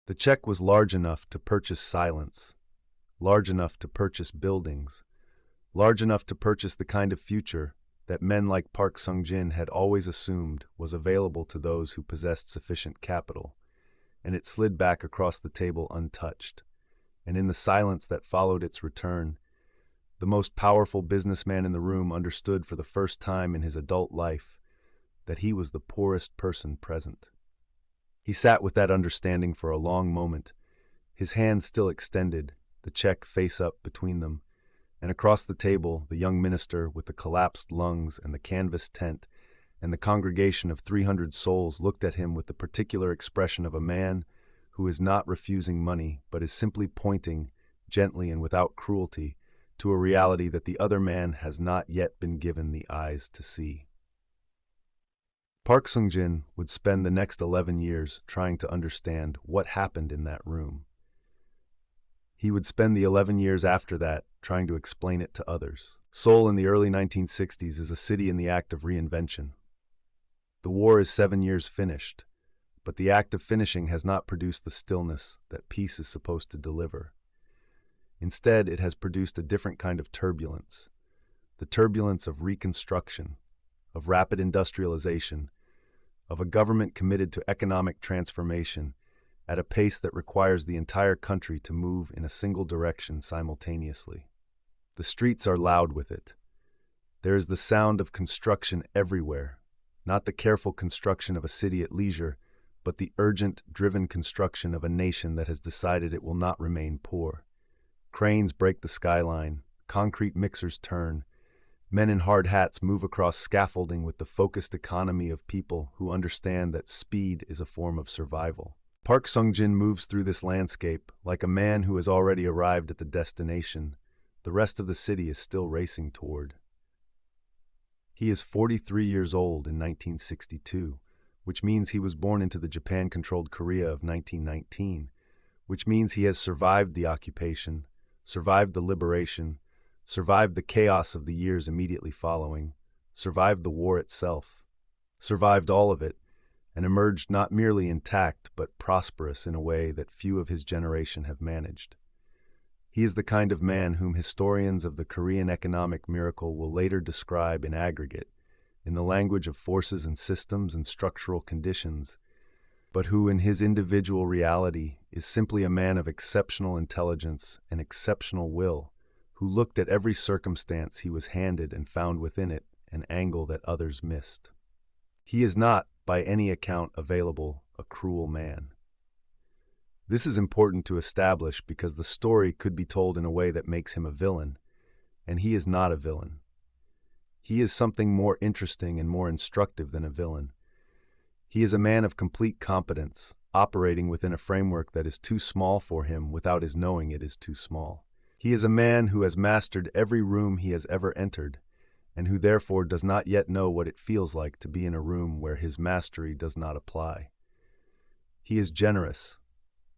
The check was large enough to purchase silence, large enough to purchase buildings, large enough to purchase the kind of future that men like Park Sung-jin had always assumed was available to those who possessed sufficient capital, and it slid back across the table untouched. And in the silence that followed its return, the most powerful businessman in the room understood for the first time in his adult life that he was the poorest person present. He sat with that understanding for a long moment, his hands still extended, the check face up between them, and across the table the young minister with the collapsed lungs and the canvas tent and the congregation of 300 souls looked at him with the particular expression of a man who is not refusing money but is simply pointing, gently and without cruelty, to a reality that the other man has not yet been given the eyes to see. Park Sung-jin would spend the next 11 years trying to understand what happened in that room. He would spend the 11 years after that trying to explain it to others. Seoul in the early 1960s is a city in the act of reinvention. The war is 7 years finished, but the act of finishing has not produced the stillness that peace is supposed to deliver. Instead, it has produced a different kind of turbulence, the turbulence of reconstruction, of rapid industrialization, of a government committed to economic transformation at a pace that requires the entire country to move in a single direction simultaneously. The streets are loud with it. There is the sound of construction everywhere, not the careful construction of a city at leisure, but the urgent, driven construction of a nation that has decided it will not remain poor. Cranes break the skyline, concrete mixers turn, men in hard hats move across scaffolding with the focused economy of people who understand that speed is a form of survival. Park Sung-jin moves through this landscape like a man who has already arrived at the destination the rest of the city is still racing toward. He is 43 years old in 1962, which means he was born into the Japan-controlled Korea of 1919, which means he has survived the occupation, survived the liberation, survived the chaos of the years immediately following, survived the war itself, survived all of it, and emerged not merely intact but prosperous in a way that few of his generation have managed. He is the kind of man whom historians of the Korean economic miracle will later describe in aggregate, in the language of forces and systems and structural conditions, but who in his individual reality is simply a man of exceptional intelligence and exceptional will, who looked at every circumstance he was handed and found within it an angle that others missed. He is not, by any account available, a cruel man. This is important to establish because the story could be told in a way that makes him a villain, and he is not a villain. He is something more interesting and more instructive than a villain. He is a man of complete competence, operating within a framework that is too small for him without his knowing it is too small. He is a man who has mastered every room he has ever entered, and who therefore does not yet know what it feels like to be in a room where his mastery does not apply. He is generous.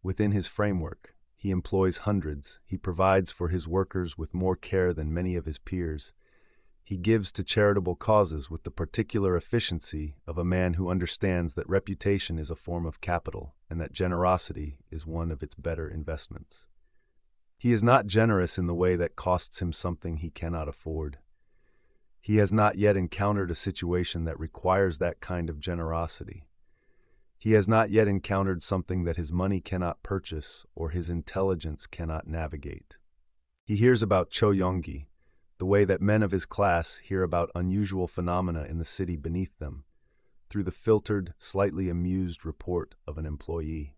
Within his framework, he employs hundreds, he provides for his workers with more care than many of his peers. He gives to charitable causes with the particular efficiency of a man who understands that reputation is a form of capital and that generosity is one of its better investments. He is not generous in the way that costs him something he cannot afford. He has not yet encountered a situation that requires that kind of generosity. He has not yet encountered something that his money cannot purchase or his intelligence cannot navigate. He hears about Yonggi, the way that men of his class hear about unusual phenomena in the city beneath them, through the filtered, slightly amused report of an employee.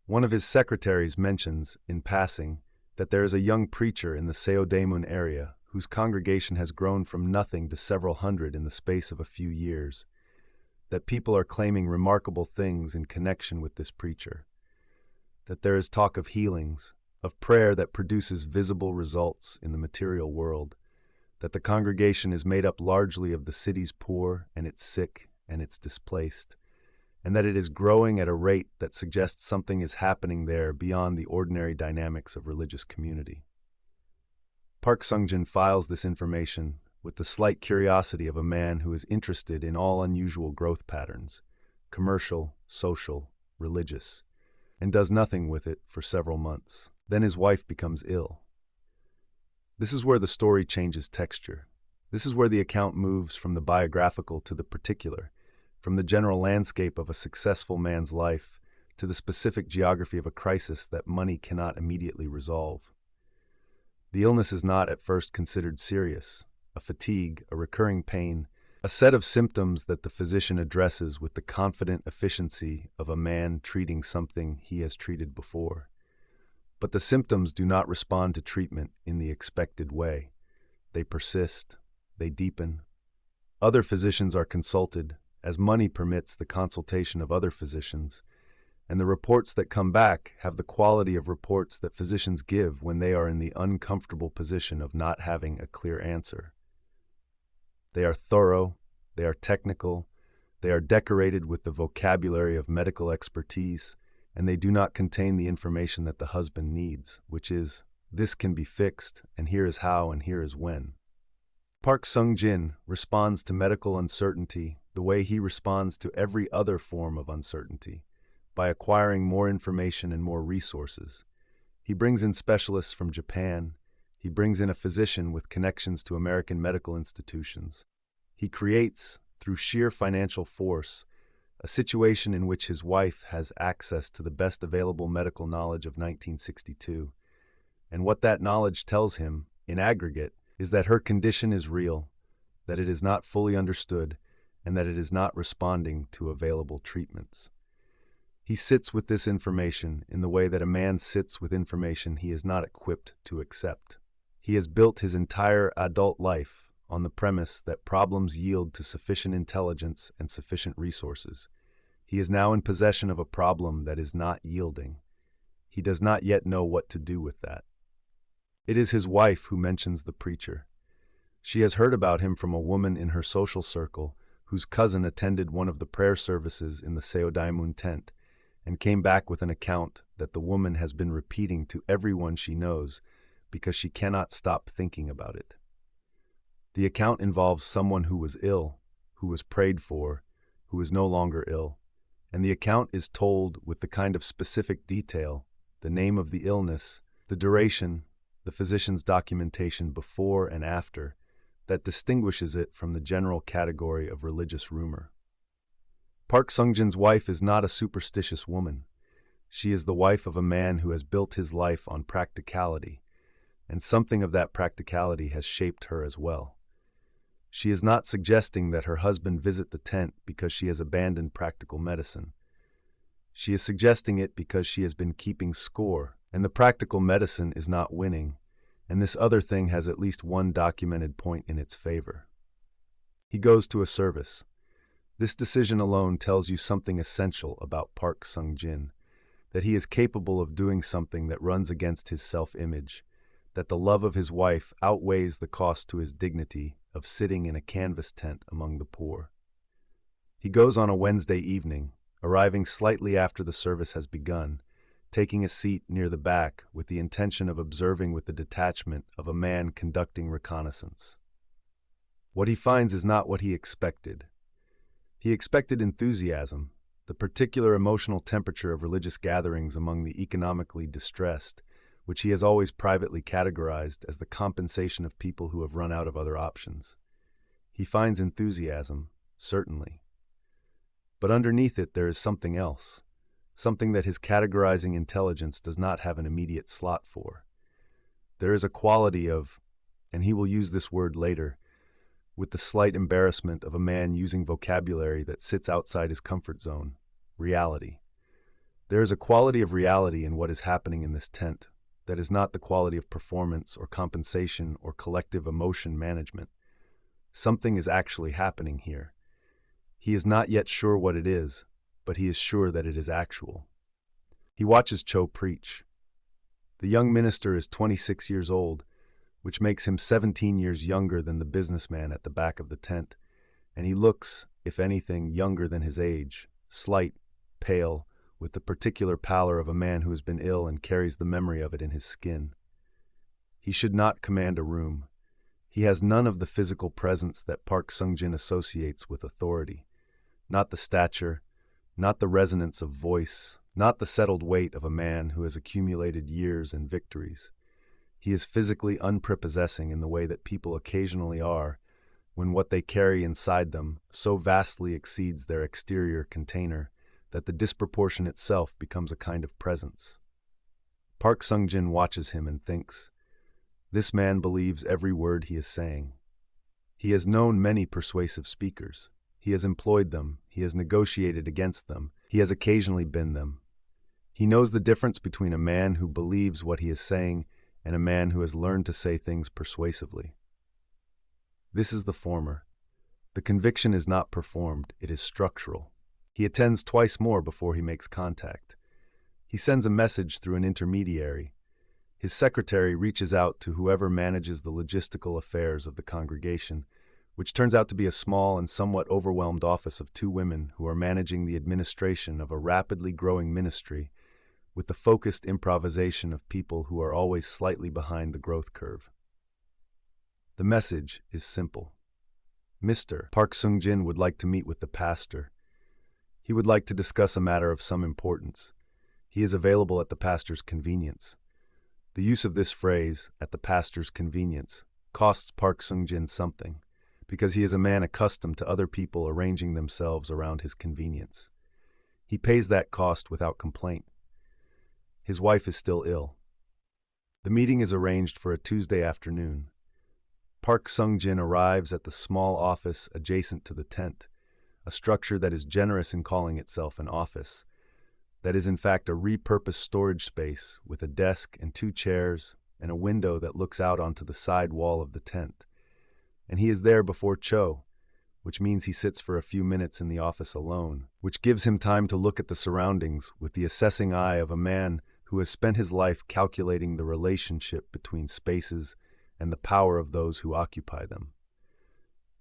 One of his secretaries mentions, in passing, that there is a young preacher in the Seoul area whose congregation has grown from nothing to several hundred in the space of a few years, that people are claiming remarkable things in connection with this preacher, that there is talk of healings, of prayer that produces visible results in the material world, that the congregation is made up largely of the city's poor and its sick and its displaced, and that it is growing at a rate that suggests something is happening there beyond the ordinary dynamics of religious community. Park Sung-jin files this information with the slight curiosity of a man who is interested in all unusual growth patterns, commercial, social, religious. and does nothing with it for several months. Then his wife becomes ill. This is where the story changes texture. This is where the account moves from the biographical to the particular, from the general landscape of a successful man's life to the specific geography of a crisis that money cannot immediately resolve. The illness is not at first considered serious, a fatigue, a recurring pain, a set of symptoms that the physician addresses with the confident efficiency of a man treating something he has treated before. But the symptoms do not respond to treatment in the expected way. They persist, they deepen. Other physicians are consulted, as money permits the consultation of other physicians, and the reports that come back have the quality of reports that physicians give when they are in the uncomfortable position of not having a clear answer. They are thorough, they are technical, they are decorated with the vocabulary of medical expertise, and they do not contain the information that the husband needs, which is, this can be fixed, and here is how, and here is when. Park Sung-jin responds to medical uncertainty the way he responds to every other form of uncertainty, by acquiring more information and more resources. He brings in specialists from Japan. He brings in a physician with connections to American medical institutions. He creates, through sheer financial force, a situation in which his wife has access to the best available medical knowledge of 1962. And what that knowledge tells him, in aggregate, is that her condition is real, that it is not fully understood, and that it is not responding to available treatments. He sits with this information in the way that a man sits with information he is not equipped to accept. He has built his entire adult life on the premise that problems yield to sufficient intelligence and sufficient resources. He is now in possession of a problem that is not yielding. He does not yet know what to do with that. It is his wife who mentions the preacher. She has heard about him from a woman in her social circle whose cousin attended one of the prayer services in the Seoul tent and came back with an account that the woman has been repeating to everyone she knows because she cannot stop thinking about it. The account involves someone who was ill, who was prayed for, who is no longer ill, and the account is told with the kind of specific detail, the name of the illness, the duration, the physician's documentation before and after, that distinguishes it from the general category of religious rumor. Park Sung-jin's wife is not a superstitious woman. She is the wife of a man who has built his life on practicality, and something of that practicality has shaped her as well. She is not suggesting that her husband visit the tent because she has abandoned practical medicine. She is suggesting it because she has been keeping score, and the practical medicine is not winning, and this other thing has at least one documented point in its favor. He goes to a service. This decision alone tells you something essential about Park Sung-jin, that he is capable of doing something that runs against his self-image, that the love of his wife outweighs the cost to his dignity of sitting in a canvas tent among the poor. He goes on a Wednesday evening, arriving slightly after the service has begun, taking a seat near the back with the intention of observing with the detachment of a man conducting reconnaissance. What he finds is not what he expected. He expected enthusiasm, the particular emotional temperature of religious gatherings among the economically distressed, which he has always privately categorized as the compensation of people who have run out of other options. He finds enthusiasm, certainly. But underneath it there is something else, something that his categorizing intelligence does not have an immediate slot for. There is a quality of, and he will use this word later, with the slight embarrassment of a man using vocabulary that sits outside his comfort zone, reality. There is a quality of reality in what is happening in this tent that is not the quality of performance or compensation or collective emotion management. Something is actually happening here. He is not yet sure what it is, but he is sure that it is actual. He watches Cho preach. The young minister is 26 years old, which makes him 17 years younger than the businessman at the back of the tent, and he looks, if anything, younger than his age, slight, pale, with the particular pallor of a man who has been ill and carries the memory of it in his skin. He should not command a room. He has none of the physical presence that Park Sung-jin associates with authority, not the stature, not the resonance of voice, not the settled weight of a man who has accumulated years and victories. He is physically unprepossessing in the way that people occasionally are when what they carry inside them so vastly exceeds their exterior container that the disproportion itself becomes a kind of presence. Park Sung-jin watches him and thinks, this man believes every word he is saying. He has known many persuasive speakers. He has employed them. He has negotiated against them. He has occasionally been them. He knows the difference between a man who believes what he is saying and a man who has learned to say things persuasively. This is the former. The conviction is not performed, it is structural. He attends twice more before he makes contact. He sends a message through an intermediary. His secretary reaches out to whoever manages the logistical affairs of the congregation, which turns out to be a small and somewhat overwhelmed office of two women who are managing the administration of a rapidly growing ministry with the focused improvisation of people who are always slightly behind the growth curve. The message is simple. Mr. Park Sung-jin would like to meet with the pastor. He would like to discuss a matter of some importance. He is available at the pastor's convenience. The use of this phrase, at the pastor's convenience, costs Park Sung-jin something, because he is a man accustomed to other people arranging themselves around his convenience. He pays that cost without complaint. His wife is still ill. The meeting is arranged for a Tuesday afternoon. Park Sung-jin arrives at the small office adjacent to the tent, a structure that is generous in calling itself an office, that is in fact a repurposed storage space with a desk and two chairs and a window that looks out onto the side wall of the tent. And he is there before Cho, which means he sits for a few minutes in the office alone, which gives him time to look at the surroundings with the assessing eye of a man who has spent his life calculating the relationship between spaces and the power of those who occupy them.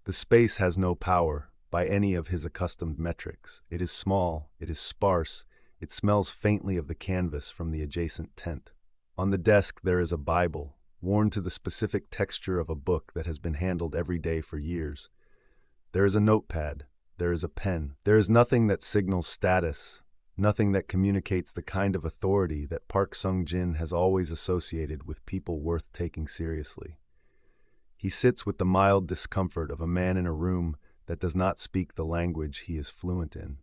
The space has no power by any of his accustomed metrics. It is small, it is sparse, it smells faintly of the canvas from the adjacent tent. On the desk there is a Bible, worn to the specific texture of a book that has been handled every day for years. There is a notepad, there is a pen. There is nothing that signals status, nothing that communicates the kind of authority that Park Sung-jin has always associated with people worth taking seriously. He sits with the mild discomfort of a man in a room that does not speak the language he is fluent in.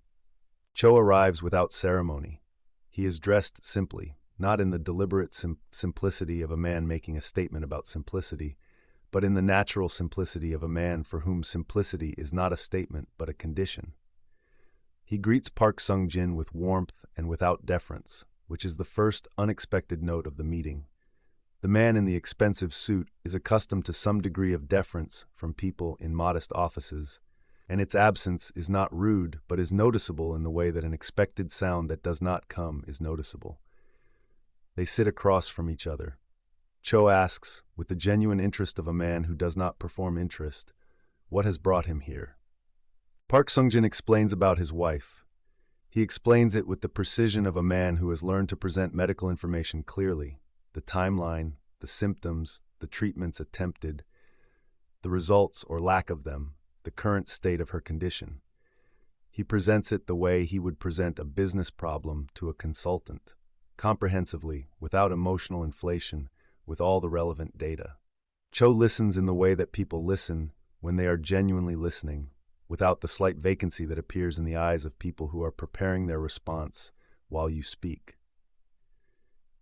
Cho arrives without ceremony. He is dressed simply, not in the deliberate simplicity of a man making a statement about simplicity, but in the natural simplicity of a man for whom simplicity is not a statement but a condition. He greets Park Sung-jin with warmth and without deference, which is the first unexpected note of the meeting. The man in the expensive suit is accustomed to some degree of deference from people in modest offices, and its absence is not rude but is noticeable in the way that an expected sound that does not come is noticeable. They sit across from each other. Cho asks, with the genuine interest of a man who does not perform interest, what has brought him here? Park Sung-jin explains about his wife. He explains it with the precision of a man who has learned to present medical information clearly, the timeline, the symptoms, the treatments attempted, the results or lack of them, the current state of her condition. He presents it the way he would present a business problem to a consultant, comprehensively, without emotional inflation, with all the relevant data. Cho listens in the way that people listen when they are genuinely listening, without the slight vacancy that appears in the eyes of people who are preparing their response while you speak.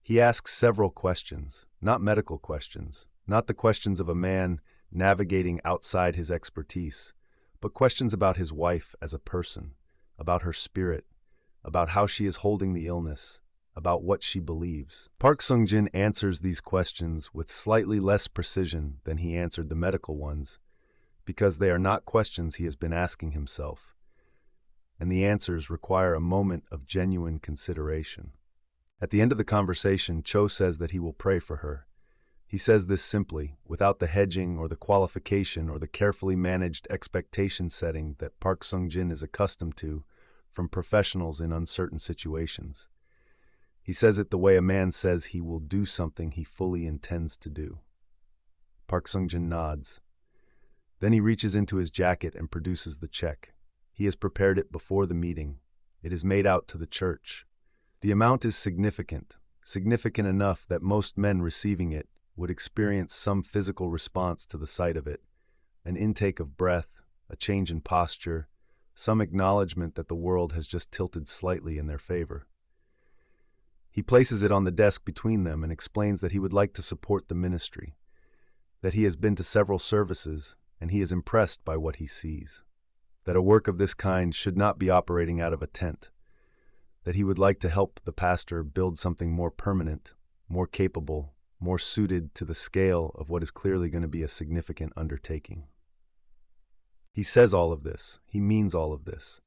He asks several questions, not medical questions, not the questions of a man navigating outside his expertise, but questions about his wife as a person, about her spirit, about how she is holding the illness, about what she believes. Park Sung-jin answers these questions with slightly less precision than he answered the medical ones, because they are not questions he has been asking himself, and the answers require a moment of genuine consideration. At the end of the conversation, Cho says that he will pray for her. He says this simply, without the hedging or the qualification or the carefully managed expectation setting that Park Sung-jin is accustomed to from professionals in uncertain situations. He says it the way a man says he will do something he fully intends to do. Park Sung-jin nods. Then he reaches into his jacket and produces the check. He has prepared it before the meeting. It is made out to the church. The amount is significant, significant enough that most men receiving it would experience some physical response to the sight of it, an intake of breath, a change in posture, some acknowledgement that the world has just tilted slightly in their favor. He places it on the desk between them and explains that he would like to support the ministry, that he has been to several services and he is impressed by what he sees, that a work of this kind should not be operating out of a tent, that he would like to help the pastor build something more permanent, more capable, more suited to the scale of what is clearly going to be a significant undertaking. He says all of this, he means all of this,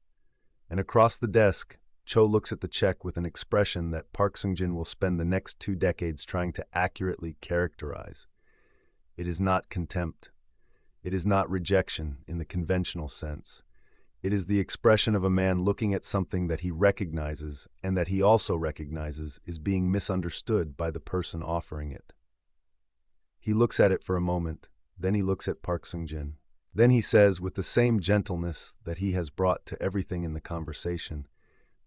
and across the desk, Cho looks at the check with an expression that Park Sung-jin will spend the next 2 decades trying to accurately characterize. It is not contempt. It is not rejection in the conventional sense. It is the expression of a man looking at something that he recognizes and that he also recognizes is being misunderstood by the person offering it. He looks at it for a moment, then he looks at Park Sung-jin. Then he says, with the same gentleness that he has brought to everything in the conversation,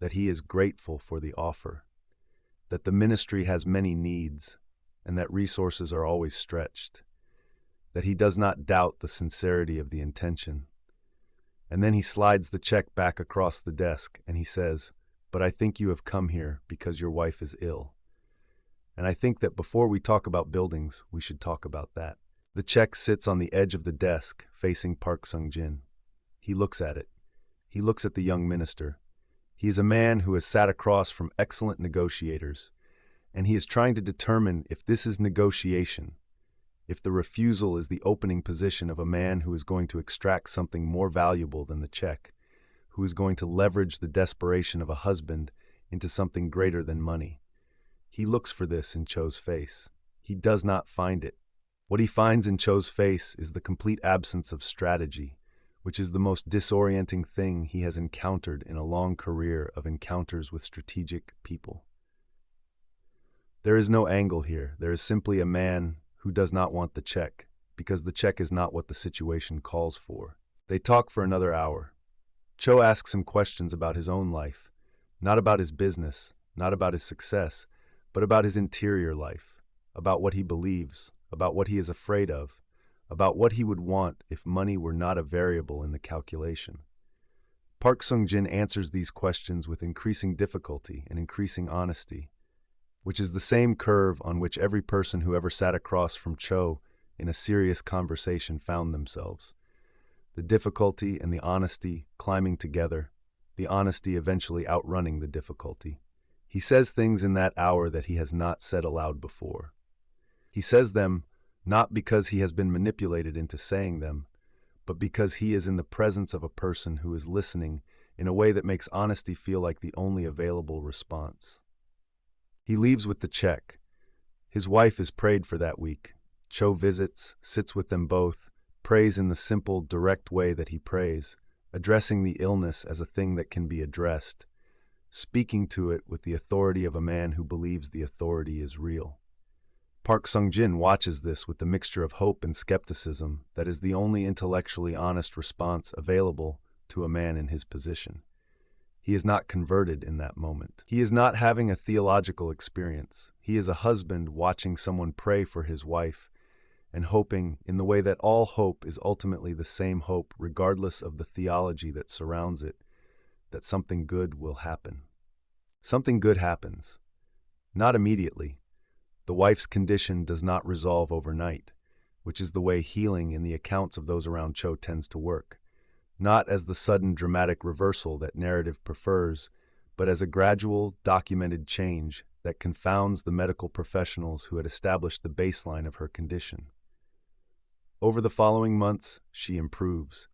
that he is grateful for the offer, that the ministry has many needs, and that resources are always stretched, that he does not doubt the sincerity of the intention. And then he slides the check back across the desk, and he says, "But I think you have come here because your wife is ill. And I think that before we talk about buildings, we should talk about that." The check sits on the edge of the desk, facing Park Sung-jin. He looks at it. He looks at the young minister. He is a man who has sat across from excellent negotiators, and he is trying to determine if this is negotiation, if the refusal is the opening position of a man who is going to extract something more valuable than the check, who is going to leverage the desperation of a husband into something greater than money. He looks for this in Cho's face. He does not find it. What he finds in Cho's face is the complete absence of strategy, which is the most disorienting thing he has encountered in a long career of encounters with strategic people. There is no angle here. There is simply a man who does not want the check, because the check is not what the situation calls for. They talk for another hour. Cho asks him questions about his own life, not about his business, not about his success, but about his interior life, about what he believes, about what he is afraid of, about what he would want if money were not a variable in the calculation. Park Sung-jin answers these questions with increasing difficulty and increasing honesty, which is the same curve on which every person who ever sat across from Cho in a serious conversation found themselves. The difficulty and the honesty climbing together, the honesty eventually outrunning the difficulty. He says things in that hour that he has not said aloud before. He says them not because he has been manipulated into saying them, but because he is in the presence of a person who is listening in a way that makes honesty feel like the only available response. He leaves with the check. His wife is prayed for that week. Cho visits, sits with them both, prays in the simple, direct way that he prays, addressing the illness as a thing that can be addressed, speaking to it with the authority of a man who believes the authority is real. Park Sung-jin watches this with the mixture of hope and skepticism that is the only intellectually honest response available to a man in his position. He is not converted in that moment. He is not having a theological experience. He is a husband watching someone pray for his wife and hoping, in the way that all hope is ultimately the same hope regardless of the theology that surrounds it, that something good will happen. Something good happens. Not immediately. The wife's condition does not resolve overnight, which is the way healing in the accounts of those around Cho tends to work. Not as the sudden dramatic reversal that narrative prefers, but as a gradual, documented change that confounds the medical professionals who had established the baseline of her condition. Over the following months, she improves.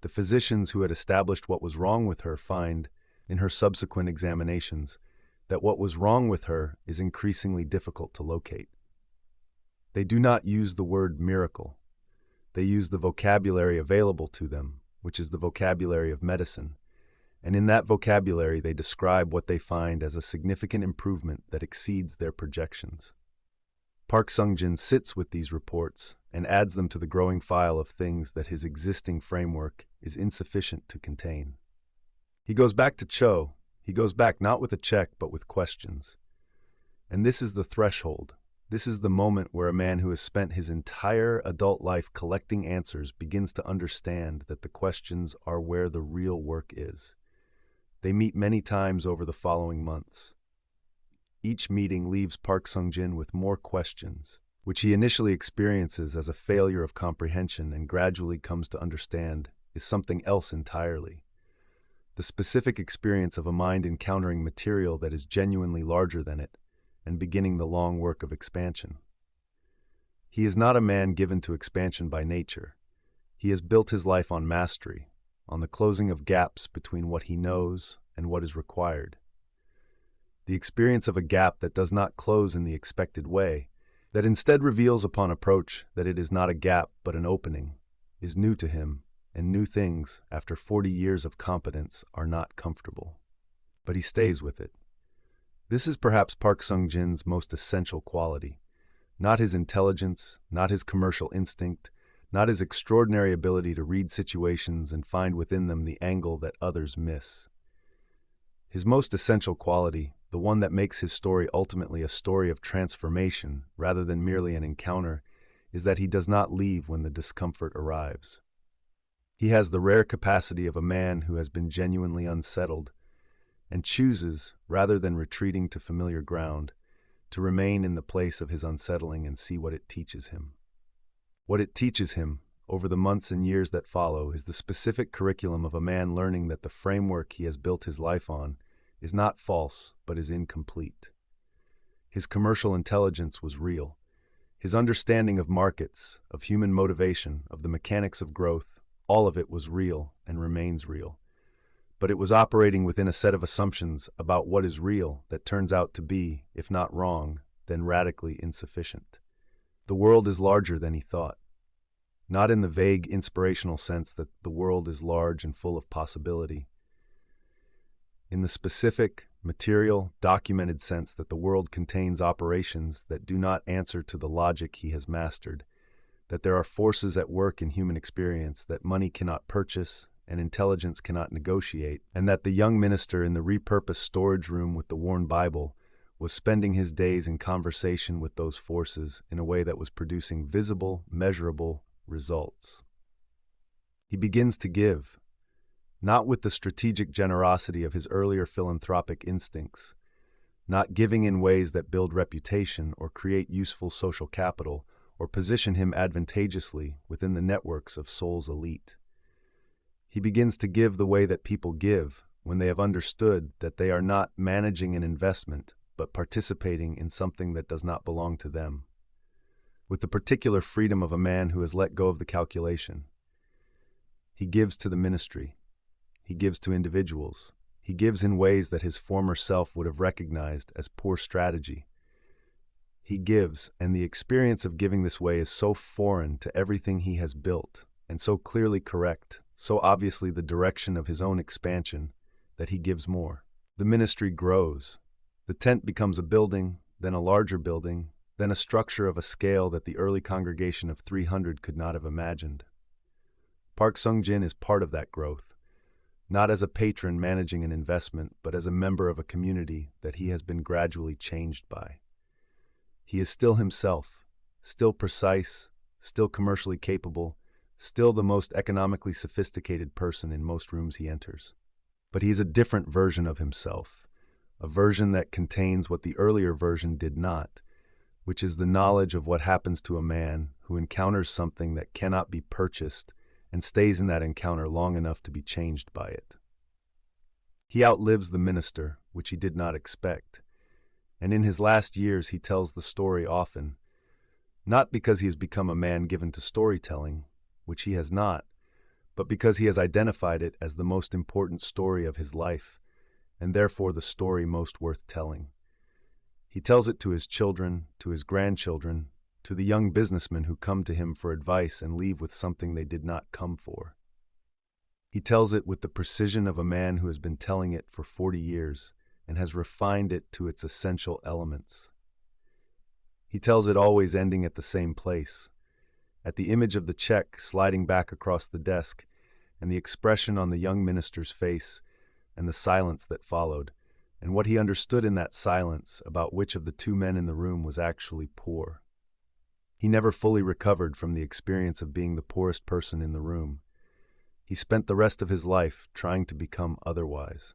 The physicians who had established what was wrong with her find, in her subsequent examinations, that what was wrong with her is increasingly difficult to locate. They do not use the word miracle. They use the vocabulary available to them, which is the vocabulary of medicine, and in that vocabulary they describe what they find as a significant improvement that exceeds their projections. Park Sung-jin sits with these reports and adds them to the growing file of things that his existing framework is insufficient to contain. He goes back to Cho. He goes back not with a check, but with questions. And this is the threshold. This is the moment where a man who has spent his entire adult life collecting answers begins to understand that the questions are where the real work is. They meet many times over the following months. Each meeting leaves Park Sung-jin with more questions, which he initially experiences as a failure of comprehension and gradually comes to understand is something else entirely. The specific experience of a mind encountering material that is genuinely larger than it and beginning the long work of expansion. He is not a man given to expansion by nature. He has built his life on mastery, on the closing of gaps between what he knows and what is required. The experience of a gap that does not close in the expected way, that instead reveals upon approach that it is not a gap but an opening, is new to him, and new things, after 40 years of competence, are not comfortable. But he stays with it. This is perhaps Park Sung-jin's most essential quality. Not his intelligence, not his commercial instinct, not his extraordinary ability to read situations and find within them the angle that others miss. His most essential quality, the one that makes his story ultimately a story of transformation rather than merely an encounter, is that he does not leave when the discomfort arrives. He has the rare capacity of a man who has been genuinely unsettled and chooses, rather than retreating to familiar ground, to remain in the place of his unsettling and see what it teaches him. What it teaches him, over the months and years that follow, is the specific curriculum of a man learning that the framework he has built his life on is not false, but is incomplete. His commercial intelligence was real. His understanding of markets, of human motivation, of the mechanics of growth, all of it was real and remains real. But it was operating within a set of assumptions about what is real that turns out to be, if not wrong, then radically insufficient. The world is larger than he thought. Not in the vague, inspirational sense that the world is large and full of possibility. In the specific, material, documented sense that the world contains operations that do not answer to the logic he has mastered, that there are forces at work in human experience that money cannot purchase and intelligence cannot negotiate, and that the young minister in the repurposed storage room with the worn Bible was spending his days in conversation with those forces in a way that was producing visible, measurable results. He begins to give, not with the strategic generosity of his earlier philanthropic instincts, not giving in ways that build reputation or create useful social capital or position him advantageously within the networks of Seoul's elite. He begins to give the way that people give when they have understood that they are not managing an investment, but participating in something that does not belong to them. With the particular freedom of a man who has let go of the calculation. He gives to the ministry. He gives to individuals. He gives in ways that his former self would have recognized as poor strategy. He gives, and the experience of giving this way is so foreign to everything he has built, and so clearly correct, so obviously the direction of his own expansion, that he gives more. The ministry grows. The tent becomes a building, then a larger building, then a structure of a scale that the early congregation of 300 could not have imagined. Park Sung-jin is part of that growth, not as a patron managing an investment, but as a member of a community that he has been gradually changed by. He is still himself, still precise, still commercially capable, still the most economically sophisticated person in most rooms he enters. But he is a different version of himself, a version that contains what the earlier version did not, which is the knowledge of what happens to a man who encounters something that cannot be purchased and stays in that encounter long enough to be changed by it. He outlives the minister, which he did not expect, and in his last years he tells the story often, not because he has become a man given to storytelling, which he has not, but because he has identified it as the most important story of his life, and therefore the story most worth telling. He tells it to his children, to his grandchildren, to the young businessmen who come to him for advice and leave with something they did not come for. He tells it with the precision of a man who has been telling it for 40 years and has refined it to its essential elements. He tells it always ending at the same place, at the image of the check sliding back across the desk and the expression on the young minister's face and the silence that followed, and what he understood in that silence about which of the two men in the room was actually poor. He never fully recovered from the experience of being the poorest person in the room. He spent the rest of his life trying to become otherwise.